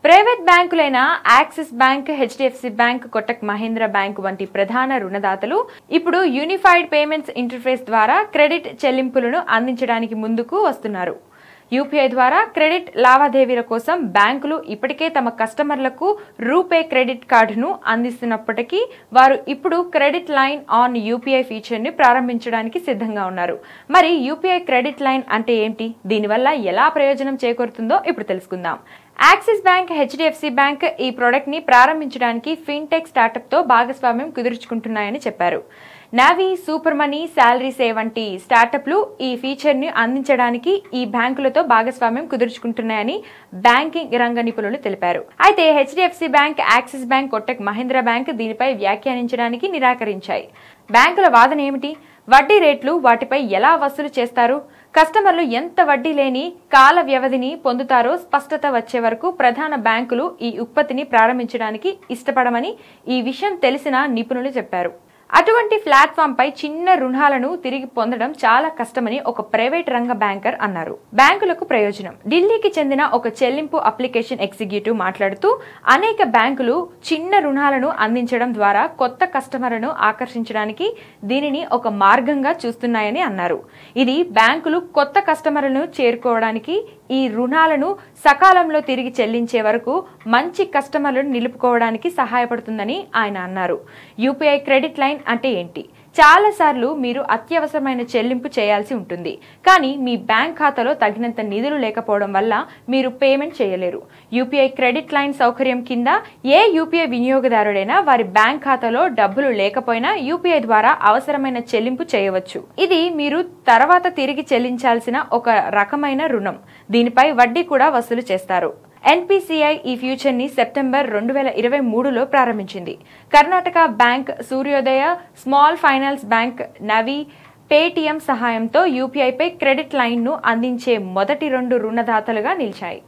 Private బ్యాంకులైన Axis bank, HDFC bank, Kotak Mahindra bank వంటి ప్రధాన రుణదాతలు ఇప్పుడు యూనిఫైడ్ పేమెంట్స్ ఇంటర్ఫేస్ ద్వారా క్రెడిట్ చెల్లింపులను అందించడానికి ముందుకు వస్తున్నారు. యూపీఐ ద్వారా క్రెడిట్ లావాదేవీల కోసం బ్యాంకులు ఇప్పటికే తమ కస్టమర్లకు రూపే క్రెడిట్ కార్డును అందిస్తున్నప్పటికీ వారు ఇప్పుడు credit line on UPI feature ని ప్రారంభించడానికి సిద్ధంగా ఉన్నారు. మరి యూపీఐ క్రెడిట్ లైన్ అంటే ఏంటి? దీనివల్ల ఎలా ప్రయోజనం చేకూరుతుందో ఇప్పుడు తెలుసుకుందాం. యాక్సిస్ బ్యాంక్, హెచ్డిఎఫ్సి బ్యాంక్ ఈ ప్రొడక్ట్ ని ప్రారంభించడానికి ఫిన్టెక్ స్టార్టప్ తో భాగస్వామ్యం కుదుర్చుకుంటున్నాయని చెప్పారు. Navy, super money, salary save వంటి స్టార్టప్లు ఈ ఫీచర్ ని అందించడానికి ఈ బ్యాంకులతో భాగస్వామ్యం కుదుర్చుకుంటున్నాయని బ్యాంకింగ్ రంగ నిపుణులు తెలిపారు. అయితే HDFC bank, axis bank, Kotak Mahindra bank దీనిపై వ్యాఖ్యానించడానికి నిరాకరించాయి. బ్యాంకుల వాదన ఏమిటి? వడ్డీ రేట్లు, వాటిపై ఎలా వసూలు చేస్తారు, కస్టమర్లు ఎంత వడ్డీ లేని కాల వ్యవధిని పొందుతారో స్పష్టత వచ్చే వరకు ప్రధాన బ్యాంకులు ఈ ఉత్పత్తిని ప్రారంభించడానికి ఇష్టపడమని ఈ విషయం తెలిసిన నిపుణులు చెప్పారు. అటువంటి ప్లాట్ఫామ్ పై చిన్న రుణాలను తిరిగి పొందడం చాలా కష్టమని ఒక ప్రైవేట్ రంగ బ్యాంకర్ అన్నారు. బ్యాంకులకు ప్రయోజనం. ఢిల్లీకి చెందిన ఒక చెల్లింపు అప్లికేషన్ ఎగ్జిక్యూటివ్ మాట్లాడుతూ, అనేక బ్యాంకులు చిన్న రుణాలను అందించడం ద్వారా కొత్త కస్టమర్లను ఆకర్షించడానికి దీనిని ఒక మార్గంగా చూస్తున్నాయని అన్నారు. ఇది బ్యాంకులు కొత్త కస్టమర్లను చేరుకోవడానికి, ఈ రుణాలను సకాలంలో తిరిగి చెల్లించే వరకు మంచి కస్టమర్లను నిలుపుకోవడానికి సహాయపడుతుందని ఆయన అన్నారు. యూపీఐ క్రెడిట్ లైన్ అంటే ఏంటి? చాలా సార్లు మీరు అత్యవసరమైన చెల్లింపు చేయాల్సి ఉంటుంది, కానీ మీ బ్యాంక్ ఖాతాలో తగినంత నిధులు లేకపోవడం వల్ల మీరు పేమెంట్ చేయలేరు. యూపీఐ క్రెడిట్ లైన్ సౌకర్యం కింద ఏ యూపీఐ వినియోగదారుడైనా వారి బ్యాంక్ ఖాతాలో డబ్బులు లేకపోయినా యూపీఐ ద్వారా అవసరమైన చెల్లింపు చేయవచ్చు. ఇది మీరు తర్వాత తిరిగి చెల్లించాల్సిన ఒక రకమైన రుణం. దీనిపై వడ్డీ కూడా వసూలు చేస్తారు. ఎన్పీసీఐ ఈ ఫ్యూచర్ ని సెప్టెంబర్ 2023లో ప్రారంభించింది. కర్ణాటక బ్యాంక్, సూర్యోదయ స్మాల్ ఫైనాన్స్ బ్యాంక్, నవీ, పేటీఎం సహాయంతో యూపీఐపై క్రెడిట్ లైన్ ను అందించే మొదటి 2 రుణదాతలుగా నిలిచాయి.